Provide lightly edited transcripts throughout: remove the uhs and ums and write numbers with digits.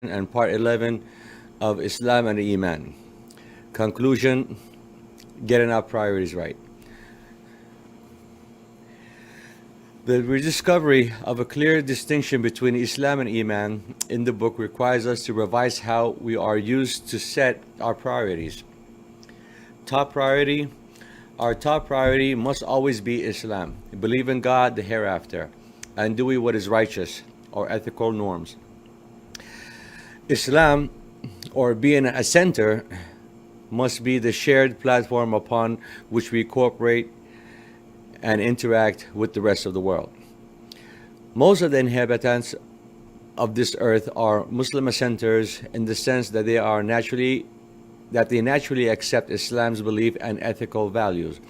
and part 11 of Islam and Iman. Conclusion: getting our priorities right. The rediscovery of a clear distinction between Islam and Iman in the book requires us to revise how we are used to set our priorities. Top priority: our top priority must always be Islam. Believe in God, the hereafter, and doing what is righteous or ethical norms. Islam, or being a center, must be the shared platform upon which we cooperate and interact with the rest of the world. Most of the inhabitants of this earth are Muslim centers in the sense that they naturally accept Islam's belief and ethical values,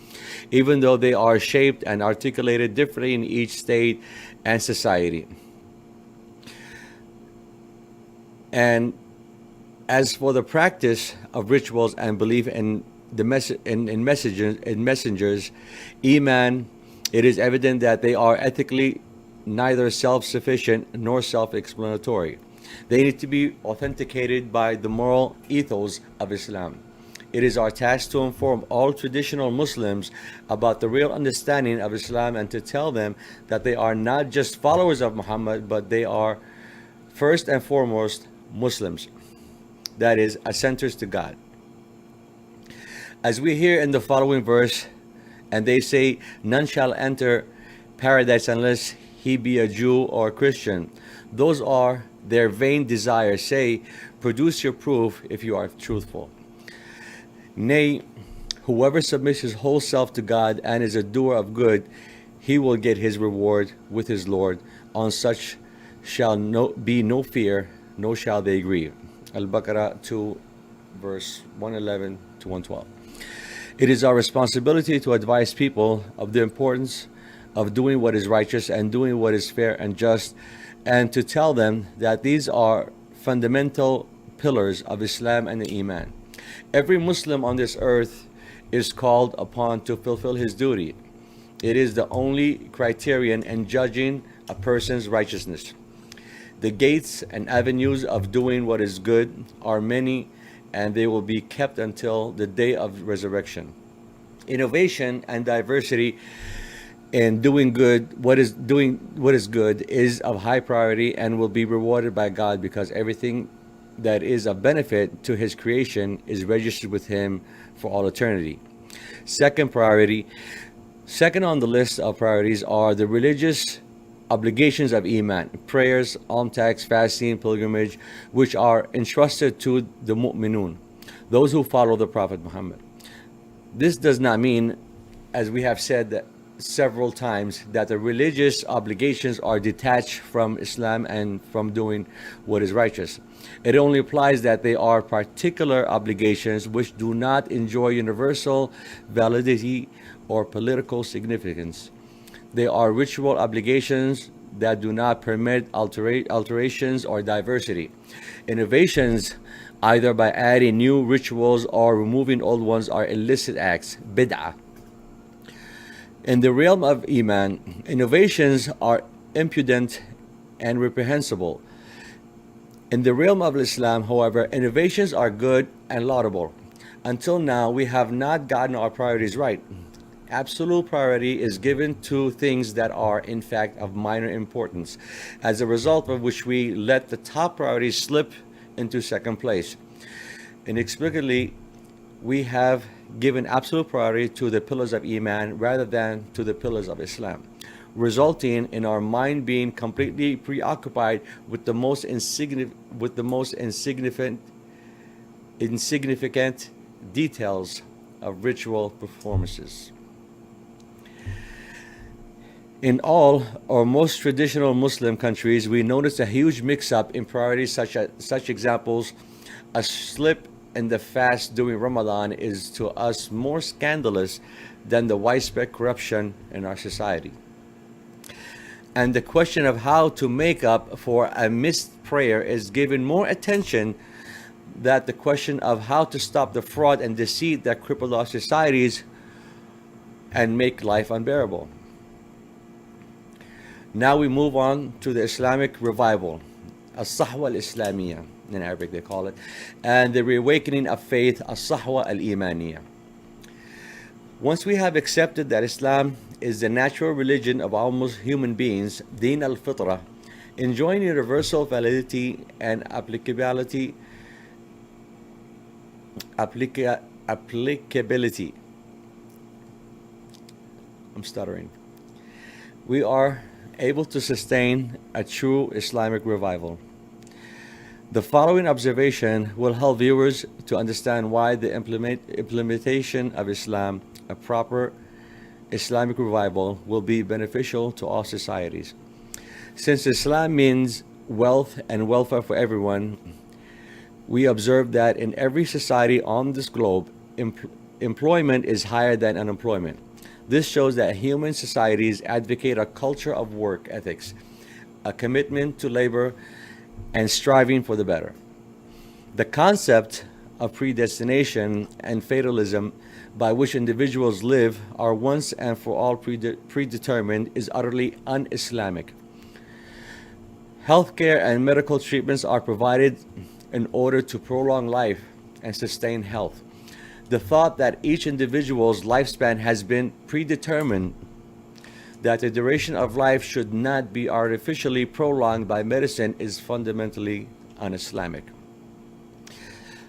even though they are shaped and articulated differently in each state and society. And as for the practice of rituals and belief in the messengers, Iman, it is evident that they are ethically neither self-sufficient nor self-explanatory. They need to be authenticated by the moral ethos of Islam. It is our task to inform all traditional Muslims about the real understanding of Islam and to tell them that they are not just followers of Muhammad, but they are first and foremost Muslims, that is, assenters to God. As we hear in the following verse, and they say, none shall enter paradise unless he be a Jew or a Christian. Those are their vain desires. Say, produce your proof if you are truthful. Nay, whoever submits his whole self to God and is a doer of good, he will get his reward with his Lord. On such shall be no fear, nor shall they grieve. Al-Baqarah 2, verse 111 to 112. It is our responsibility to advise people of the importance of doing what is righteous and doing what is fair and just, and to tell them that these are fundamental pillars of Islam and the Iman. Every Muslim on this earth is called upon to fulfill his duty. It is the only criterion in judging a person's righteousness. The gates and avenues of doing what is good are many, and they will be kept until the day of resurrection. Innovation and diversity in doing what is good is of high priority and will be rewarded by God, because everything that is of benefit to his creation is registered with him for all eternity. Second on the list of priorities are the religious obligations of Iman: prayers, alms, tax, fasting, pilgrimage, which are entrusted to the mu'minun, those who follow the Prophet Muhammad. This does not mean, as we have said several times, that the religious obligations are detached from Islam and from doing what is righteous. It only implies that they are particular obligations which do not enjoy universal validity or political significance. They are ritual obligations that do not permit alterations or diversity. Innovations, either by adding new rituals or removing old ones, are illicit acts, bid'ah. In the realm of Iman, innovations are impudent and reprehensible. In the realm of Islam, however, innovations are good and laudable. Until now, we have not gotten our priorities right. Absolute priority is given to things that are in fact of minor importance, as a result of which we let the top priorities slip into second place. Inexplicably, we have given absolute priority to the pillars of Iman rather than to the pillars of Islam, resulting in our mind being completely preoccupied with the most insignificant details of ritual performances. In all or most traditional Muslim countries, we notice a huge mix-up in priorities. Such examples: a slip in the fast during Ramadan is to us more scandalous than the widespread corruption in our society. And the question of how to make up for a missed prayer is given more attention than the question of how to stop the fraud and deceit that cripple our societies and make life unbearable. Now we move on to the Islamic Revival, al-sahwa al-Islamiyya. in Arabic they call it, and the reawakening of faith, al-sahwa, al-Emaniyya. Once we have accepted that Islam is the natural religion of almost human beings, Deen al-Fitra, enjoying universal validity and applicability. I'm stuttering. We are able to sustain a true Islamic revival. The following observation will help viewers to understand why the implementation of Islam, a proper Islamic revival, will be beneficial to all societies. Since Islam means wealth and welfare for everyone, we observe that in every society on this globe, employment is higher than unemployment. This shows that human societies advocate a culture of work ethics, a commitment to labor, and striving for the better. The concept of predestination and fatalism by which individuals live are once and for all predetermined is utterly un-Islamic. Healthcare and medical treatments are provided in order to prolong life and sustain health. The thought that each individual's lifespan has been predetermined, that the duration of life should not be artificially prolonged by medicine, is fundamentally un-Islamic.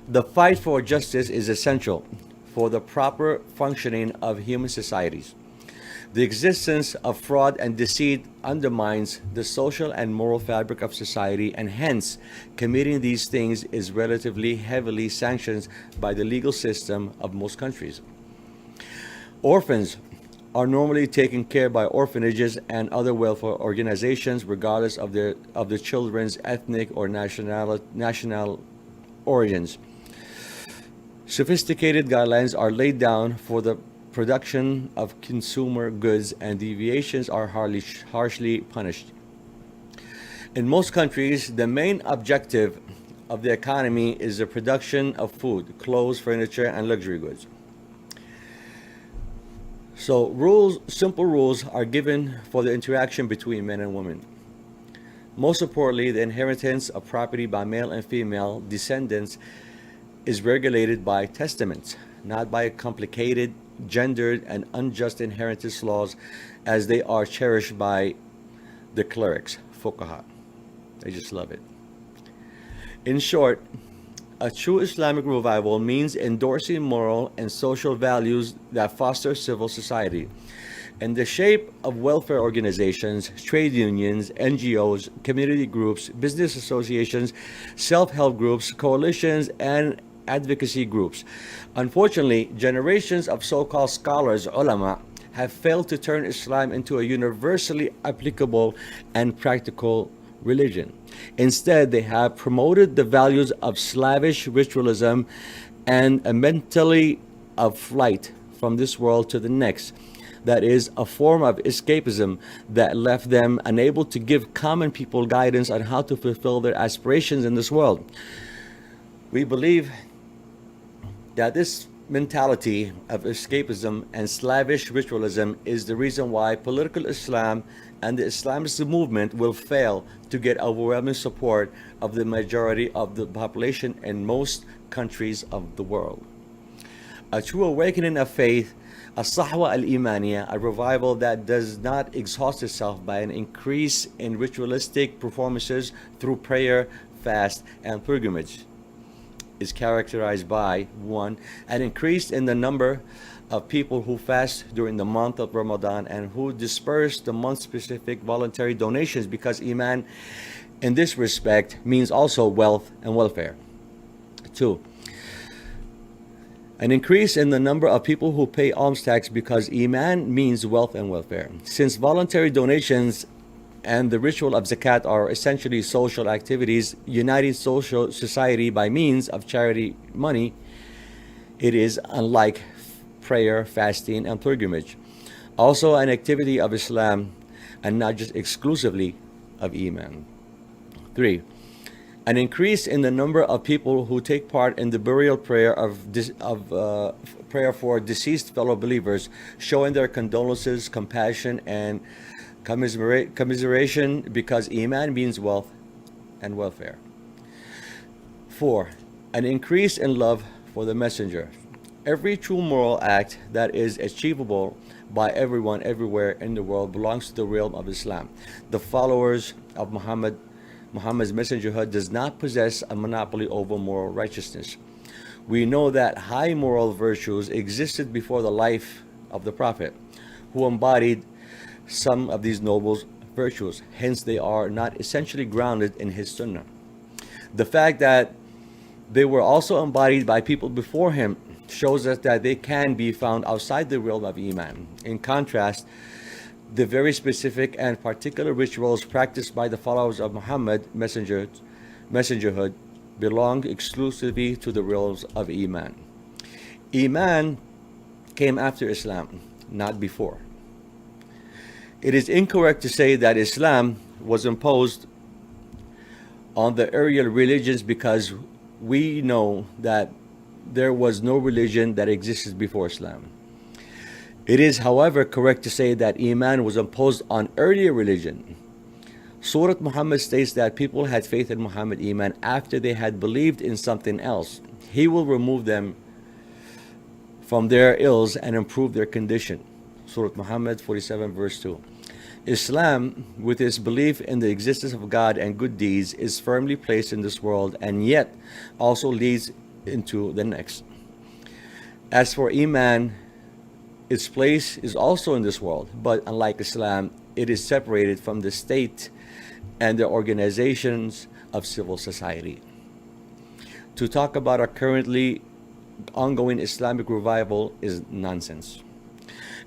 The fight for justice is essential for the proper functioning of human societies. The existence of fraud and deceit undermines the social and moral fabric of society, and hence committing these things is relatively heavily sanctioned by the legal system of most countries. Orphans are normally taken care by orphanages and other welfare organizations regardless of the children's ethnic or national origins. Sophisticated guidelines are laid down for the production of consumer goods, and deviations are harshly punished. In most countries, the main objective of the economy is the production of food, clothes, furniture, and luxury goods. So simple rules are given for the interaction between men and women. Most importantly, the inheritance of property by male and female descendants is regulated by testaments, not by complicated, gendered, and unjust inheritance laws as they are cherished by the clerics, fuqaha. They just love it. In short, a true Islamic revival means endorsing moral and social values that foster civil society in the shape of welfare organizations, trade unions, NGOs, community groups, business associations, self-help groups, coalitions, and advocacy groups. Unfortunately, generations of so-called scholars, ulama, have failed to turn Islam into a universally applicable and practical religion. Instead, they have promoted the values of slavish ritualism and a mentality of flight from this world to the next. That is a form of escapism that left them unable to give common people guidance on how to fulfill their aspirations in this world. We believe that this mentality of escapism and slavish ritualism is the reason why political Islam and the Islamist movement will fail to get overwhelming support of the majority of the population in most countries of the world. A true awakening of faith, al-sahwa, al-Emaniyya, a revival that does not exhaust itself by an increase in ritualistic performances through prayer, fast, and pilgrimage, is characterized by 1. An increase in the number of people who fast during the month of Ramadan and who disperse the month-specific voluntary donations, because Iman in this respect means also wealth and welfare. 2. An increase in the number of people who pay alms tax, because Iman means wealth and welfare. Since voluntary donations and the ritual of zakat are essentially social activities uniting social society by means of charity money, it is unlike prayer, fasting, and pilgrimage, also an activity of Islam and not just exclusively of Iman. 3. An increase in the number of people who take part in the burial prayer prayer for deceased fellow believers, showing their condolences, compassion, and commiseration, because Iman means wealth and welfare. 4. An increase in love for the messenger. Every true moral act that is achievable by everyone everywhere in the world belongs to the realm of Islam. The followers of Muhammad's messengerhood does not possess a monopoly over moral righteousness. We know that high moral virtues existed before the life of the Prophet, who embodied some of these noble virtues. Hence, they are not essentially grounded in his sunnah. The fact that they were also embodied by people before him shows us that they can be found outside the realm of Iman. In contrast, the very specific and particular rituals practiced by the followers of Muhammad messengerhood belong exclusively to the realms of Iman. Iman came after Islam, not before. It is incorrect to say that Islam was imposed on the earlier religions because we know that there was no religion that existed before Islam. It is, however, correct to say that Iman was imposed on earlier religion. Surah Muhammad states that people had faith in Muhammad Iman after they had believed in something else. He will remove them from their ills and improve their condition. Surah Muhammad 47 verse 2. Islam, with its belief in the existence of God and good deeds, is firmly placed in this world and yet also leads into the next. As for Iman, its place is also in this world, but unlike Islam, it is separated from the state and the organizations of civil society. To talk about our currently ongoing Islamic revival is nonsense.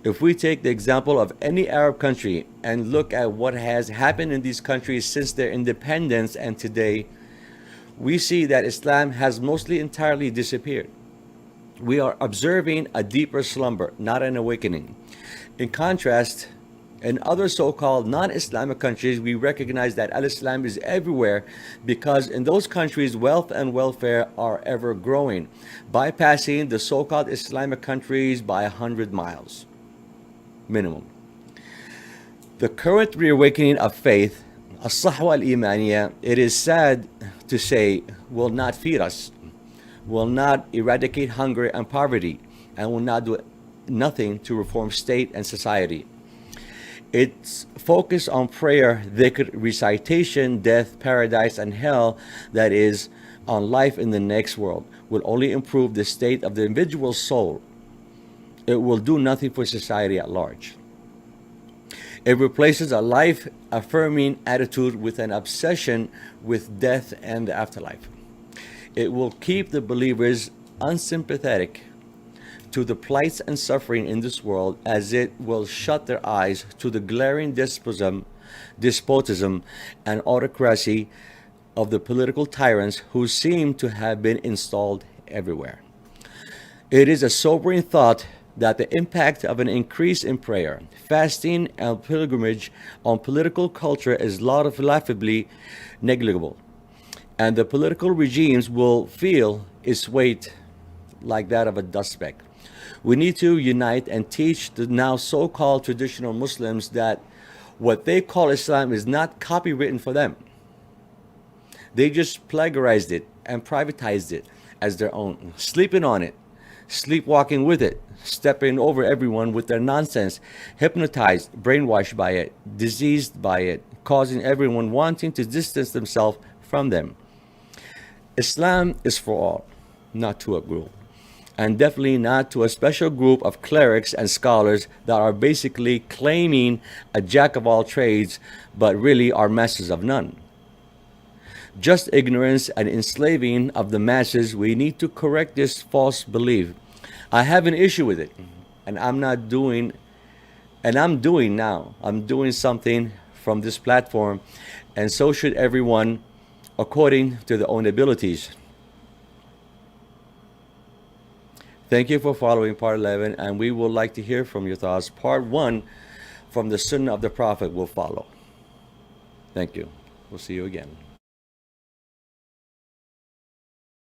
If we take the example of any Arab country and look at what has happened in these countries since their independence and today, we see that Islam has mostly entirely disappeared. We are observing a deeper slumber, not an awakening. In contrast, in other so-called non-Islamic countries, we recognize that al-Islam is everywhere because in those countries, wealth and welfare are ever growing, bypassing the so-called Islamic countries by 100 miles minimum. The current reawakening of faith, al-sahwa, al-Emaniyya, it is sad to say, will not feed us, will not eradicate hunger and poverty, and will not do nothing to reform state and society. Its focus on prayer, dhikr, recitation, death, paradise, and hell, that is, on life in the next world, will only improve the state of the individual soul. It will do nothing for society at large. It replaces a life-affirming attitude with an obsession with death and the afterlife. It will keep the believers unsympathetic to the plights and suffering in this world, as it will shut their eyes to the glaring despotism and autocracy of the political tyrants who seem to have been installed everywhere. It is a sobering thought that the impact of an increase in prayer, fasting, and pilgrimage on political culture is laughably negligible, and the political regimes will feel its weight like that of a dust speck. We need to unite and teach the now so-called traditional Muslims that what they call Islam is not copywritten for them. They just plagiarized it and privatized it as their own, sleeping on it, sleepwalking with it, stepping over everyone with their nonsense, hypnotized, brainwashed by it, diseased by it, causing everyone wanting to distance themselves from them. Islam is for all, not to a group, and definitely not to a special group of clerics and scholars that are basically claiming a jack of all trades, but really are masters of none. Just ignorance and enslaving of the masses. We need to correct this false belief. I have an issue with it, and I'm doing something from this platform, and so should everyone according to their own abilities. Thank you for following part 11, and we would like to hear from your thoughts. Part 1 from the Sunnah of the Prophet will follow. Thank you. We'll see you again.